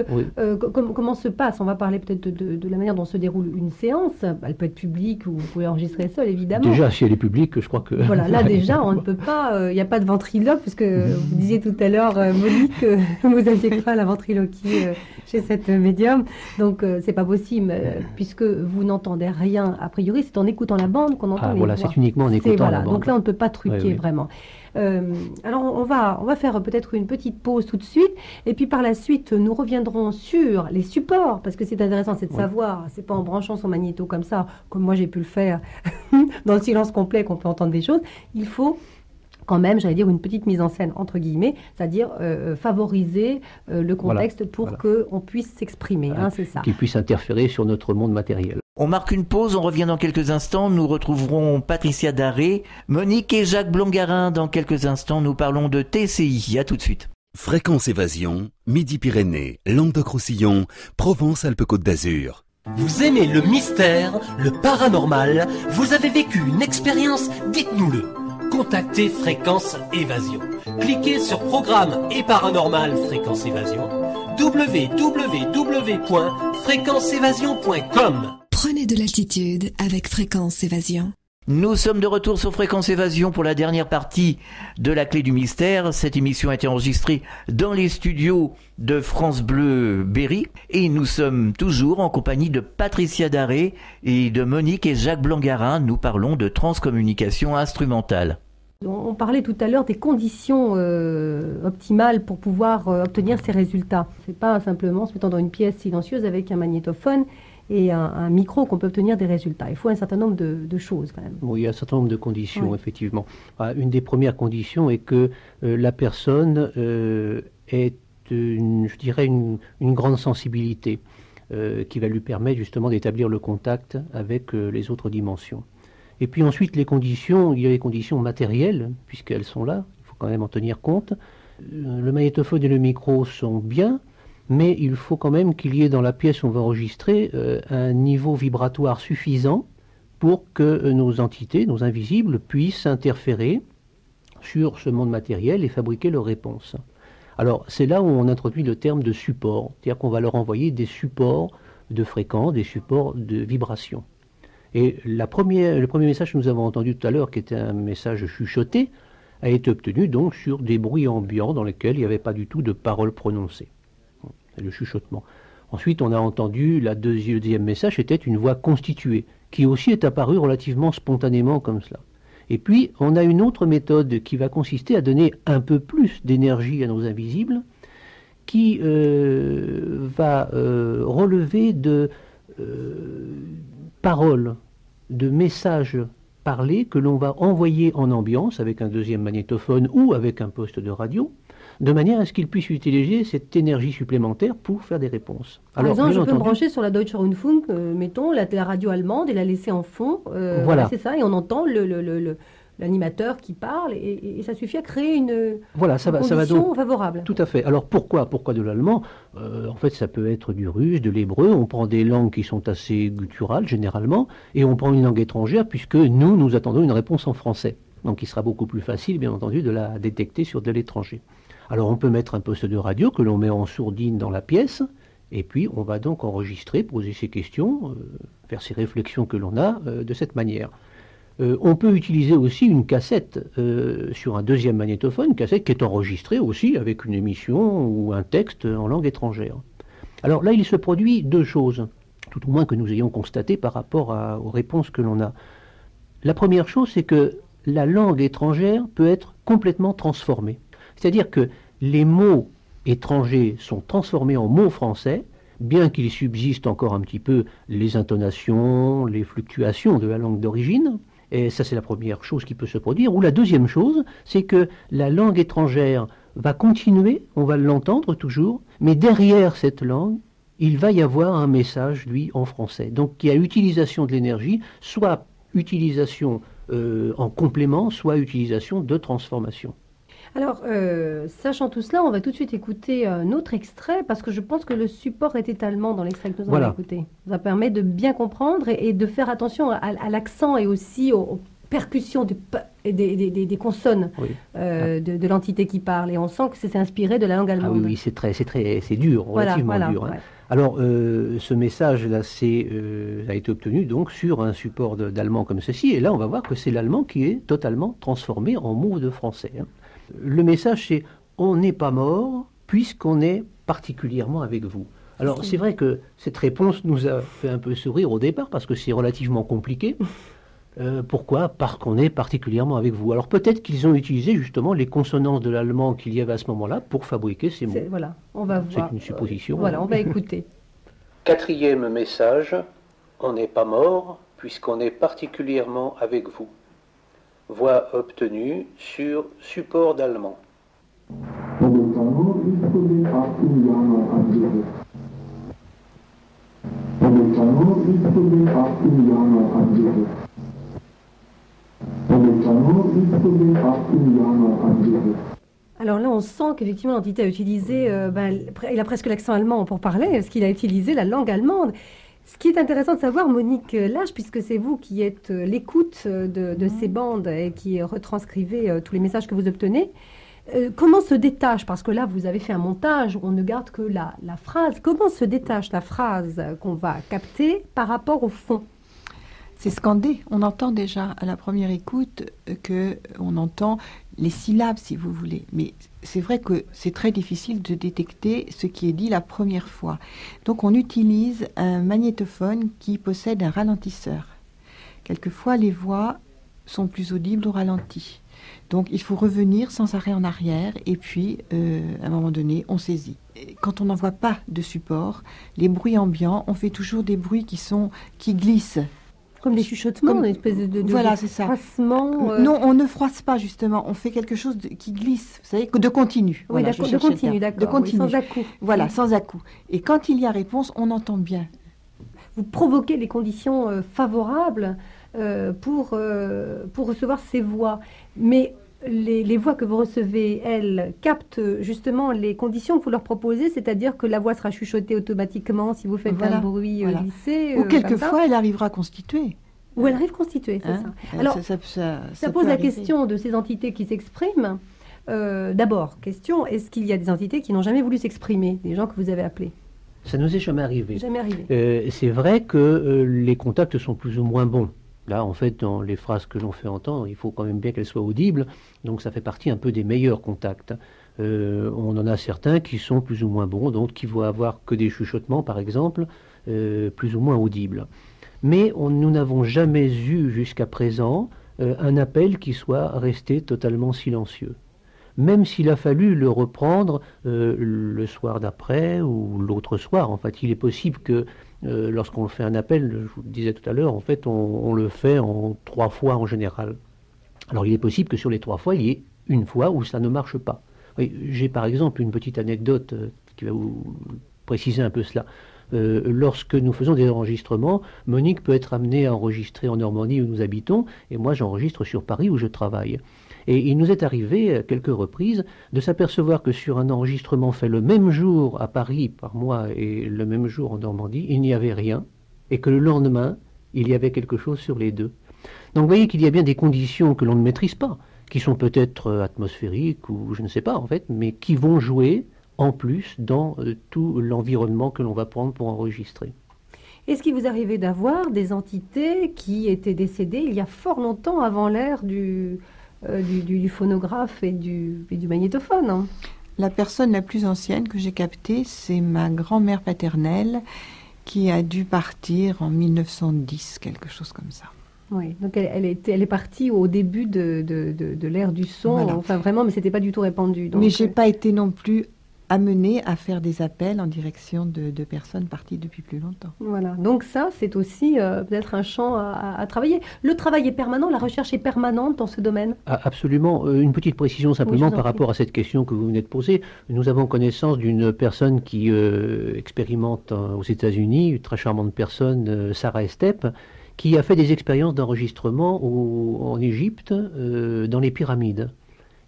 comment se passe, on va parler peut-être de la manière dont se déroule une séance, elle peut être publique ou vous pouvez enregistrer seule, évidemment. Déjà, si elle est publique, je crois que... Voilà, là déjà, on ne peut pas, il n'y a pas de ventriloque, puisque vous disiez tout à l'heure, Monique, que vous aviez cru à la ventriloquie chez cette médium, donc c'est pas possible, puisque vous n'entendez rien, a priori, c'est en écoutant la bande qu'on entend les voix. C'est uniquement en écoutant la bande. Donc là, on ne peut pas truquer vraiment. Alors, on va faire peut-être une petite pause tout de suite, et puis par la suite, nous reviendrons sur les supports, parce que c'est intéressant, c'est de savoir, c'est pas en branchant son magnéto comme ça, comme moi j'ai pu le faire, dans le silence complet qu'on peut entendre des choses. Il faut quand même, j'allais dire, une petite mise en scène, entre guillemets, c'est-à-dire favoriser le contexte pour qu'on puisse s'exprimer, c'est ça. Qu'il puisse interférer sur notre monde matériel. On marque une pause, on revient dans quelques instants, nous retrouverons Patricia Daré, Monique et Jacques Blangarin. Dans quelques instants, nous parlons de TCI. À tout de suite. Fréquence Évasion, Midi-Pyrénées, Languedoc-Roussillon, Provence-Alpes-Côte d'Azur. Vous aimez le mystère, le paranormal, vous avez vécu une expérience, dites-nous-le. Contactez Fréquence Évasion. Cliquez sur Programme et Paranormal Fréquence Évasion. www.fréquenceévasion.com. Prenez de l'altitude avec Fréquence Évasion. Nous sommes de retour sur Fréquence Évasion pour la dernière partie de La Clé du Mystère. Cette émission a été enregistrée dans les studios de France Bleu Berry et nous sommes toujours en compagnie de Patricia Daré et de Monique et Jacques Blangarin. Nous parlons de transcommunication instrumentale. On parlait tout à l'heure des conditions optimales pour pouvoir obtenir ces résultats. C'est pas simplement se mettant dans une pièce silencieuse avec un magnétophone et un micro qu'on peut obtenir des résultats. Il faut un certain nombre de choses quand même. Oui, il y a un certain nombre de conditions, effectivement. Une des premières conditions est que la personne ait, je dirais, une grande sensibilité qui va lui permettre justement d'établir le contact avec les autres dimensions. Et puis ensuite, il y a les conditions matérielles, puisqu'elles sont là, il faut quand même en tenir compte. Le magnétophone et le micro sont bien, mais il faut quand même qu'il y ait dans la pièce où on va enregistrer un niveau vibratoire suffisant pour que nos entités, nos invisibles, puissent interférer sur ce monde matériel et fabriquer leurs réponses. Alors c'est là où on introduit le terme de support, c'est-à-dire qu'on va leur envoyer des supports de fréquences, des supports de vibration. Et le premier message que nous avons entendu tout à l'heure, qui était un message chuchoté, a été obtenu donc sur des bruits ambiants dans lesquels il n'y avait pas du tout de paroles prononcées. Le chuchotement. Ensuite, on a entendu le deuxième message, c'était une voix constituée, qui aussi est apparue relativement spontanément comme cela. Et puis, on a une autre méthode qui va consister à donner un peu plus d'énergie à nos invisibles, qui va relever de paroles, de messages parlés que l'on va envoyer en ambiance avec un deuxième magnétophone ou avec un poste de radio, de manière à ce qu'ils puissent utiliser cette énergie supplémentaire pour faire des réponses. Alors, par exemple, je peux brancher sur la Deutsche Rundfunk, mettons, la radio allemande et la laisser en fond. Voilà. C'est ça, et on entend l'animateur qui parle, et ça suffit à créer une ça va donc favorable. Tout à fait. Alors pourquoi de l'allemand? En fait, ça peut être du russe, de l'hébreu. On prend des langues qui sont assez gutturales généralement, et on prend une langue étrangère puisque nous attendons une réponse en français. Donc il sera beaucoup plus facile, bien entendu, de la détecter sur de l'étranger. Alors on peut mettre un poste de radio que l'on met en sourdine dans la pièce, et puis on va donc enregistrer, poser ses questions, faire ces réflexions que l'on a de cette manière. On peut utiliser aussi une cassette sur un deuxième magnétophone, une cassette qui est enregistrée aussi avec une émission ou un texte en langue étrangère. Alors là, il se produit deux choses, tout au moins que nous ayons constaté par rapport aux réponses que l'on a. La première chose, c'est que la langue étrangère peut être complètement transformée. C'est-à-dire que les mots étrangers sont transformés en mots français, bien qu'il subsiste encore un petit peu les intonations, les fluctuations de la langue d'origine. Et ça, c'est la première chose qui peut se produire. Ou la deuxième chose, c'est que la langue étrangère va continuer, on va l'entendre toujours, mais derrière cette langue, il va y avoir un message, lui, en français. Donc, il y a utilisation de l'énergie, soit utilisation en complément, soit utilisation de transformation. Alors, sachant tout cela, on va tout de suite écouter un autre extrait, parce que je pense que le support était allemand dans l'extrait que nous avons écouté. Ça permet de bien comprendre et de faire attention à l'accent et aussi aux percussions des consonnes de l'entité qui parle. Et on sent que c'est inspiré de la langue allemande. Ah oui, c'est dur, relativement dur. Hein. Alors, ce message-là a été obtenu donc sur un support d'allemand comme ceci. Et là, on va voir que c'est l'allemand qui est totalement transformé en mots de français. Hein. Le message, c'est « on n'est pas mort puisqu'on est particulièrement avec vous ». Alors, c'est vrai que cette réponse nous a fait un peu sourire au départ parce que c'est relativement compliqué. Pourquoi? Parce qu'on est particulièrement avec vous. Alors, peut-être qu'ils ont utilisé justement les consonances de l'allemand qu'il y avait à ce moment-là pour fabriquer ces mots. Voilà, on va voir. C'est une supposition. Voilà, on va écouter. Quatrième message, on n'est pas mort puisqu'on est particulièrement avec vous. Voix obtenue sur support d'allemand. Alors là, on sent qu'effectivement l'entité a utilisé, il a presque l'accent allemand pour parler, parce qu'il a utilisé la langue allemande. Ce qui est intéressant de savoir, Monique Lage, puisque c'est vous qui êtes l'écoute de ces bandes et qui retranscrivez tous les messages que vous obtenez, comment se détache, parce que là vous avez fait un montage où on ne garde que la phrase, comment se détache la phrase qu'on va capter par rapport au fond? C'est scandé, on entend déjà à la première écoute qu'on entend les syllabes si vous voulez, mais c'est vrai que c'est très difficile de détecter ce qui est dit la première fois. Donc on utilise un magnétophone qui possède un ralentisseur. Quelquefois les voix sont plus audibles au ralenti. Donc il faut revenir sans arrêt en arrière et puis à un moment donné on saisit. Quand on n'envoie pas de support, les bruits ambiants, on fait toujours des bruits qui glissent. Comme des chuchotements, une espèce de froissement. Non, on ne froisse pas justement, on fait quelque chose qui glisse, vous savez, de continu. Oui, voilà, de continu, d'accord. De continu. Oui, sans à-coup. Voilà, sans à-coup. Et quand il y a réponse, on entend bien. Vous provoquez les conditions favorables pour recevoir ces voix. Mais les voix que vous recevez, elles captent justement les conditions que vous leur proposez, c'est-à-dire que la voix sera chuchotée automatiquement si vous faites un bruit glissé. Ou quelquefois, elle arrivera constituée. Ou elle arrive constituée, c'est ça. Alors, ça pose la question de ces entités qui s'expriment. D'abord, question, est-ce qu'il y a des entités qui n'ont jamais voulu s'exprimer, des gens que vous avez appelés? Ça nous est jamais arrivé. Jamais arrivé. C'est vrai que les contacts sont plus ou moins bons. Là, en fait, dans les phrases que l'on fait entendre, il faut quand même bien qu'elles soient audibles. Donc, ça fait partie un peu des meilleurs contacts. On en a certains qui sont plus ou moins bons, donc qui vont avoir que des chuchotements, par exemple, plus ou moins audibles. Mais nous n'avons jamais eu jusqu'à présent un appel qui soit resté totalement silencieux. Même s'il a fallu le reprendre le soir d'après ou l'autre soir. En fait, il est possible que lorsqu'on fait un appel, je vous le disais tout à l'heure, en fait, on le fait en 3 fois en général. Alors, il est possible que sur les 3 fois, il y ait une fois où ça ne marche pas. Oui, j'ai par exemple une petite anecdote qui va vous préciser un peu cela. lorsque nous faisons des enregistrements, Monique peut être amenée à enregistrer en Normandie où nous habitons, et moi j'enregistre sur Paris où je travaille. Et il nous est arrivé à quelques reprises de s'apercevoir que sur un enregistrement fait le même jour à Paris par moi et le même jour en Normandie, il n'y avait rien, et que le lendemain, il y avait quelque chose sur les deux. Donc vous voyez qu'il y a bien des conditions que l'on ne maîtrise pas, qui sont peut-être atmosphériques ou je ne sais pas en fait, mais qui vont jouer en plus dans tout l'environnement que l'on va prendre pour enregistrer. Est-ce qu'il vous arrivait d'avoir des entités qui étaient décédées il y a fort longtemps avant l'ère du phonographe et du magnétophone, hein? La personne la plus ancienne que j'ai captée, c'est ma grand-mère paternelle qui a dû partir en 1910, quelque chose comme ça. Oui, donc elle est partie au début de l'ère du son, Voilà. enfin vraiment, mais c'était pas du tout répandu. Donc, Mais j'ai pas été non plus amenée à faire des appels en direction de personnes parties depuis plus longtemps. Voilà, donc ça, c'est aussi peut-être un champ à travailler. Le travail est permanent, la recherche est permanente dans ce domaine. Ah, absolument. Une petite précision simplement Oui, je vous en par rapport à cette question que vous venez de poser. Nous avons connaissance d'une personne qui expérimente aux États-Unis, une très charmante personne, Sarah Estep, qui a fait des expériences d'enregistrement en Égypte, dans les pyramides.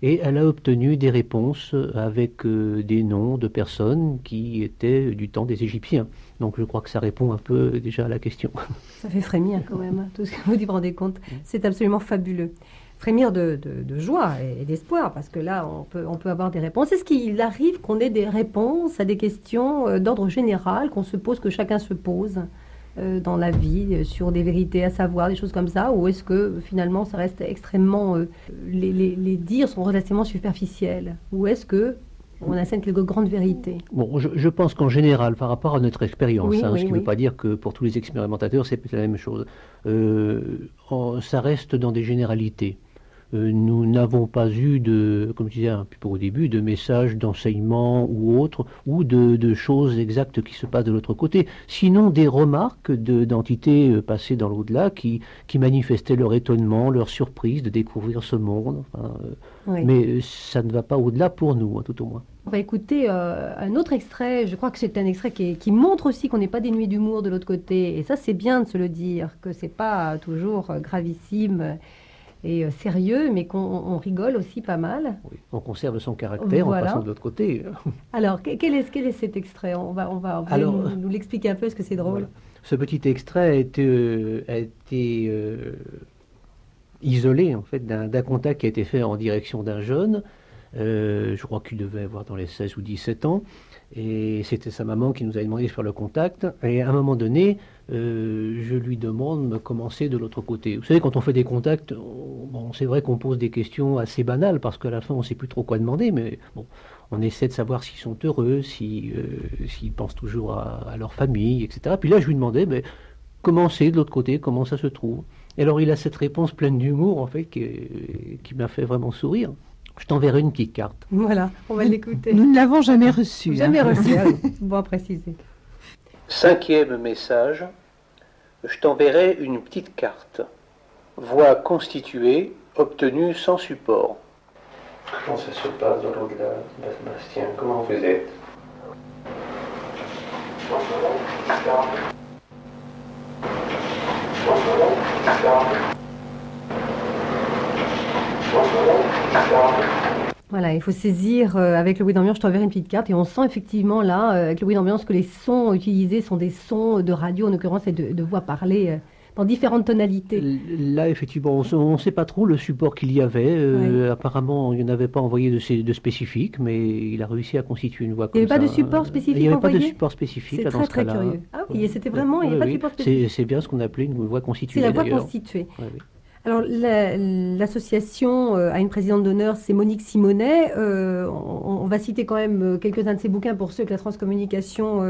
Et elle a obtenu des réponses avec des noms de personnes qui étaient du temps des Égyptiens. Donc je crois que ça répond un peu déjà à la question. Ça fait frémir quand même, hein, tout ce que vous vous rendez compte. C'est absolument fabuleux. Frémir de joie et d'espoir, parce que là, on peut avoir des réponses. Est-ce qu'il arrive qu'on ait des réponses à des questions d'ordre général, qu'on se pose, que chacun se pose dans la vie, sur des vérités à savoir, des choses comme ça, ou est-ce que finalement ça reste extrêmement... les dires sont relativement superficiels, ou est-ce que on assène quelques grandes vérités? Bon, je pense qu'en général, par rapport à notre expérience, Oui, ce oui, qui ne oui. veut pas dire que pour tous les expérimentateurs c'est la même chose, ça reste dans des généralités. Nous n'avons pas eu comme je disais un peu au début, de messages d'enseignement ou autres, ou de choses exactes qui se passent de l'autre côté. Sinon, des remarques d'entités passées dans l'au-delà qui manifestaient leur étonnement, leur surprise de découvrir ce monde. Enfin, Oui. mais ça ne va pas au-delà pour nous, hein, tout au moins. On va écouter un autre extrait, je crois que c'est un extrait qui montre aussi qu'on n'est pas dénué d'humour de l'autre côté, et ça c'est bien de se le dire, que c'est pas toujours gravissime et sérieux, mais qu'on rigole aussi pas mal. Oui, on conserve son caractère Voilà. en passant de l'autre côté. Alors, quel est cet extrait? On va Alors, nous l'expliquer un peu, est-ce que c'est drôle? Voilà. Ce petit extrait a été isolé en fait d'un contact qui a été fait en direction d'un jeune. Je crois qu'il devait avoir dans les 16 ou 17 ans. Et c'était sa maman qui nous avait demandé de faire le contact. Et à un moment donné, je lui demande de me commencer de l'autre côté. Vous savez, quand on fait des contacts, c'est vrai qu'on pose des questions assez banales, parce qu'à la fin, on ne sait plus trop quoi demander, mais bon, on essaie de savoir s'ils sont heureux, s'ils pensent toujours à leur famille, etc. Puis là, je lui demandais, comment c'est de l'autre côté, comment ça se trouve. Et alors, il a cette réponse pleine d'humour, en fait, qui m'a fait vraiment sourire. Je t'enverrai une petite carte. Voilà, on va l'écouter. Nous ne l'avons jamais reçu. Jamais reçu, bon à préciser. 5e message, je t'enverrai une petite carte. Voix constituée, obtenue sans support. Comment ça se passe dans l'au-delà, Bastien? Comment vous êtes? Voilà, il faut saisir avec le bruit d'ambiance, je t'enverrai une petite carte, et on sent effectivement là, avec le bruit d'ambiance, que les sons utilisés sont des sons de radio, en l'occurrence, et de voix parlées dans différentes tonalités. Là, effectivement, on ne sait pas trop le support qu'il y avait. Ouais. Apparemment, il n'avait pas envoyé de spécifique, mais il a réussi à constituer une voix comme ça. Il n'y avait pas de support spécifique Il n'y avait pas de envoyé? support spécifique C'est là, dans très ce très cas-là. curieux. Ah oui, et c'était vraiment, il n'y avait pas de support spécifique. C'est bien ce qu'on appelait une voix constituée. C'est la voix d'ailleurs. constituée. Ouais, oui. Alors, l'association a une présidente d'honneur, c'est Monique Simonet. On va citer quand même quelques-uns de ses bouquins pour ceux que la transcommunication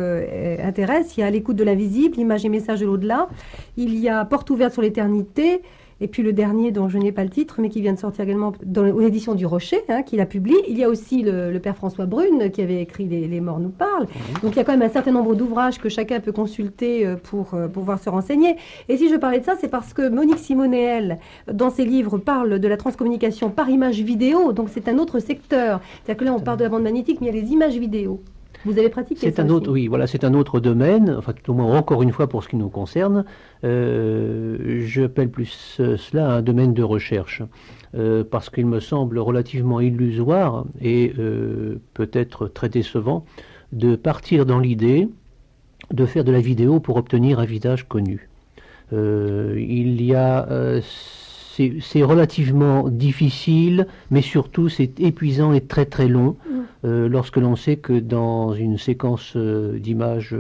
intéresse. Il y a À l'écoute de l'invisible, Images et messages de l'au-delà. Il y a Porte ouverte sur l'éternité. Et puis le dernier, dont je n'ai pas le titre, mais qui vient de sortir également aux éditions du Rocher, qui l'a publié. Il y a aussi le père François Brune, qui avait écrit Les morts nous parlent. Donc il y a quand même un certain nombre d'ouvrages que chacun peut consulter pour pouvoir se renseigner. Et si je parlais de ça, c'est parce que Monique Simonet, elle, dans ses livres, parle de la transcommunication par image vidéo. Donc c'est un autre secteur. C'est-à-dire que là, on parle de la bande magnétique, mais il y a les images vidéo. Vous avez pratiqué c'est ça un autre, aussi. oui, voilà, c'est un autre domaine, enfin tout au moins encore une fois pour ce qui nous concerne, j'appelle plus cela un domaine de recherche, parce qu'il me semble relativement illusoire et peut-être très décevant de partir dans l'idée de faire de la vidéo pour obtenir un visage connu. Il y a... c'est relativement difficile, mais surtout c'est épuisant et très très long lorsque l'on sait que dans une séquence d'images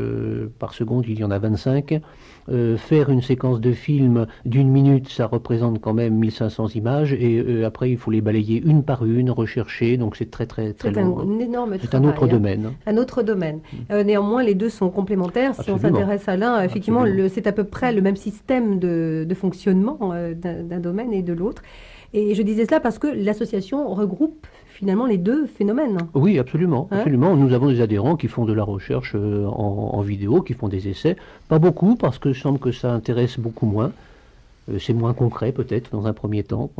par seconde, il y en a 25. Faire une séquence de film d'une minute, ça représente quand même 1500 images, et après il faut les balayer une par une, rechercher, donc c'est très très très long. C'est un énorme travail. C'est un autre domaine. Un autre domaine. Néanmoins, les deux sont complémentaires. Si Absolument. on s'intéresse à l'un, effectivement, c'est à peu près le même système de fonctionnement d'un domaine et de l'autre. Et je disais cela parce que l'association regroupe finalement les deux phénomènes. Oui, absolument, Hein? absolument. Nous avons des adhérents qui font de la recherche en vidéo, qui font des essais. Pas beaucoup, parce que je semble que ça intéresse beaucoup moins. C'est moins concret, peut-être, dans un premier temps.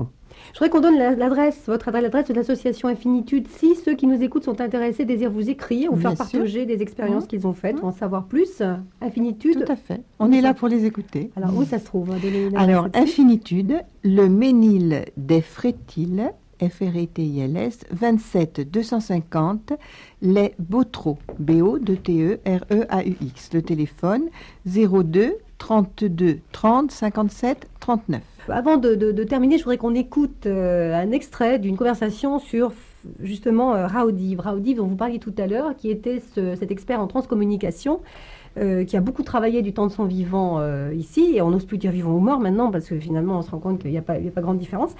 Je voudrais qu'on donne l'adresse de l'association Infinitude. Si ceux qui nous écoutent sont intéressés, désirent vous écrire ou Bien faire sûr. partager des expériences qu'ils ont faites ou en savoir plus, Infinitude. Tout à fait. On est là pour les écouter. Alors, où ça se trouve? Donnez-nous Alors, l'adresse aussi. Infinitude, le Ménil des Frétiles, FRETILS, 27 250, les Beautreaux, BO2TEREAUX. Le téléphone 02 32 30 57 39. Avant de terminer, je voudrais qu'on écoute un extrait d'une conversation sur justement Raoudive. Raoudive dont vous parliez tout à l'heure, qui était cet expert en transcommunication, qui a beaucoup travaillé du temps de son vivant ici, et on n'ose plus dire vivant ou mort maintenant, parce que finalement on se rend compte qu'il n'y a pas grande différence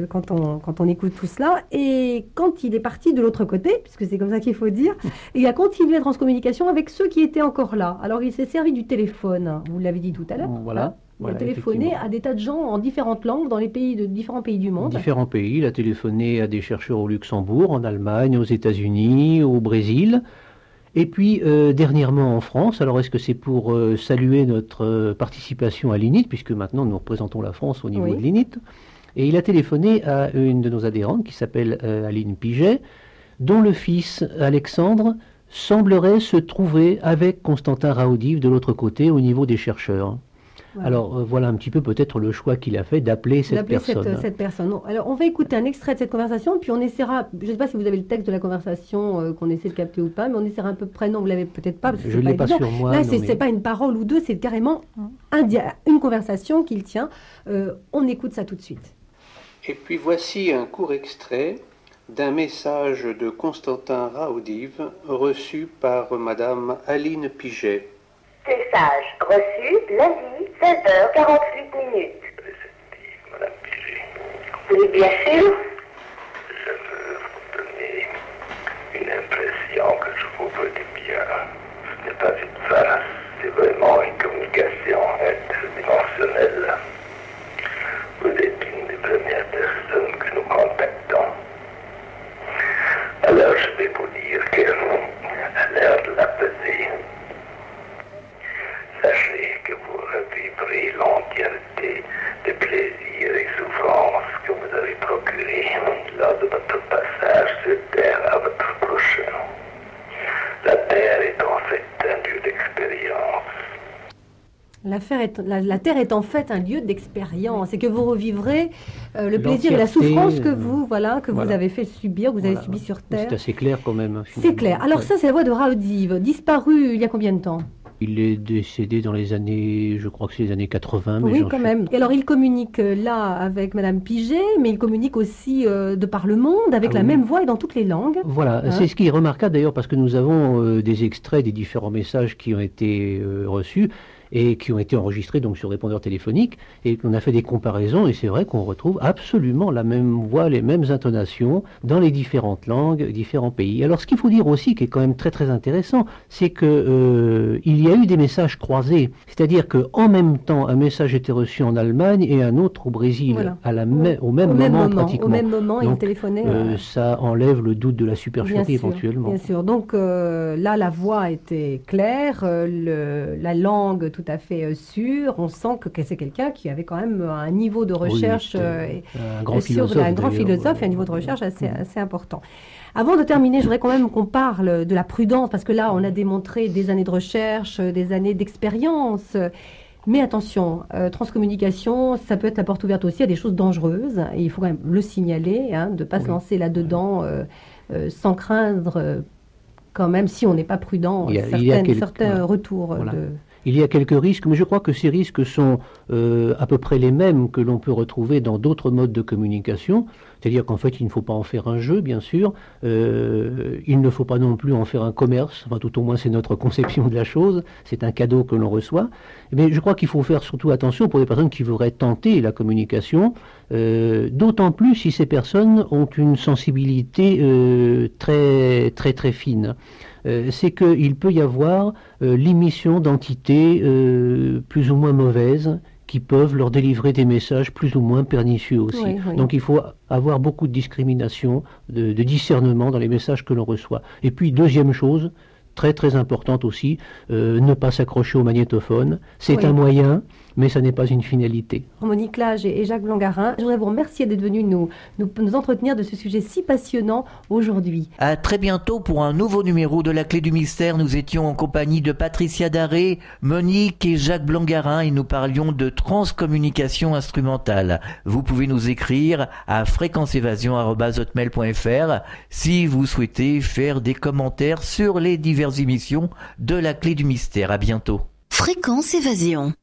quand on écoute tout cela. Et quand il est parti de l'autre côté, puisque c'est comme ça qu'il faut dire, il a continué la transcommunication avec ceux qui étaient encore là. Alors il s'est servi du téléphone, vous l'avez dit tout à l'heure. Voilà. Il a téléphoné à des tas de gens en différentes langues dans les différents pays du monde. Différents pays. Il a téléphoné à des chercheurs au Luxembourg, en Allemagne, aux États-Unis, au Brésil. Et puis, dernièrement en France. Alors, est-ce que c'est pour saluer notre participation à l'INIT, puisque maintenant nous représentons la France au niveau de l'INIT. Et il a téléphoné à une de nos adhérentes qui s'appelle Aline Piget, dont le fils Alexandre semblerait se trouver avec Constantin Raoudive de l'autre côté au niveau des chercheurs. Voilà. Alors voilà un petit peu peut-être le choix qu'il a fait d'appeler cette personne. Cette personne. Non. Alors on va écouter un extrait de cette conversation, puis on essaiera, je ne sais pas si vous avez le texte de la conversation qu'on essaie de capter ou pas, mais on essaiera à peu près, non vous l'avez peut-être pas, parce que je ne l'ai pas sur moi. Là c'est pas une parole ou deux, c'est carrément une conversation qu'il tient. On écoute ça tout de suite. Et puis voici un court extrait d'un message de Constantin Raoudive reçu par Madame Aline Piget. Message reçu lundi 16h48 minutes. Madame Piget. Oui, bien sûr. Je veux vous donner une impression que je vous veux du bien. Ce n'est pas une farce, c'est vraiment une communication interdimensionnelle. Vous êtes une des premières personnes que nous contactons. Alors je vais vous dire que, à l'heure de la pesée, sachez que vous revivrez l'entièreté des plaisirs et souffrances que vous avez procurés lors de votre passage sur Terre à votre prochain. La Terre est en fait un lieu d'expérience. La Terre est en fait un lieu d'expérience et que vous revivrez le plaisir et la L'entièreté, souffrance que vous avez fait subir, que vous avez subi sur Terre. C'est assez clair quand même. C'est clair. Alors ça, c'est la voix de Raoudive, disparu il y a combien de temps? Il est décédé dans les années, je crois que c'est les années 80. Mais oui, quand même. Et alors, il communique là avec Madame Piget, mais il communique aussi de par le monde, avec la même voix et dans toutes les langues. Voilà, c'est ce qui est remarquable d'ailleurs, parce que nous avons des extraits des différents messages qui ont été reçus et qui ont été enregistrés donc sur répondeur téléphonique, et qu'on a fait des comparaisons, et c'est vrai qu'on retrouve absolument la même voix, les mêmes intonations dans les différentes langues, différents pays. Alors ce qu'il faut dire aussi, qui est quand même très très intéressant, c'est que il y a eu des messages croisés, c'est-à-dire qu'en même temps un message était reçu en Allemagne et un autre au Brésil, voilà. Au même moment pratiquement. Au même moment, donc, il téléphonait. Ça enlève le doute de la supercherie éventuellement. Bien sûr, donc là la voix était claire, la langue tout à fait sûr. On sent que c'est quelqu'un qui avait quand même un niveau de recherche, un grand philosophe et un niveau de recherche assez important. Avant de terminer, je voudrais quand même qu'on parle de la prudence, parce que là, on a démontré des années de recherche, des années d'expérience. Mais attention, transcommunication, ça peut être la porte ouverte aussi à des choses dangereuses. Et il faut quand même le signaler, de ne pas se lancer là-dedans sans craindre, quand même, si on n'est pas prudent, certains retours. Voilà. Il y a quelques risques, mais je crois que ces risques sont à peu près les mêmes que l'on peut retrouver dans d'autres modes de communication. C'est-à-dire qu'en fait, il ne faut pas en faire un jeu, bien sûr. Il ne faut pas non plus en faire un commerce. Enfin, tout au moins, c'est notre conception de la chose. C'est un cadeau que l'on reçoit. Mais je crois qu'il faut faire surtout attention pour les personnes qui voudraient tenter la communication, d'autant plus si ces personnes ont une sensibilité très, très, très fine. C'est qu'il peut y avoir l'immission d'entités plus ou moins mauvaises qui peuvent leur délivrer des messages plus ou moins pernicieux aussi. Oui. Donc il faut avoir beaucoup de discrimination, de discernement dans les messages que l'on reçoit. Et puis, deuxième chose, très très importante aussi, ne pas s'accrocher au magnétophone. C'est un moyen, mais ça n'est pas une finalité. Monique Lage et Jacques Blangarin, je voudrais vous remercier d'être venus nous entretenir de ce sujet si passionnant aujourd'hui. À très bientôt pour un nouveau numéro de La Clé du Mystère. Nous étions en compagnie de Patricia Daré, Monique et Jacques Blangarin et nous parlions de transcommunication instrumentale. Vous pouvez nous écrire à fréquenceévasion@hotmail.fr si vous souhaitez faire des commentaires sur les diverses émissions de La Clé du Mystère. À bientôt. Fréquence Évasion.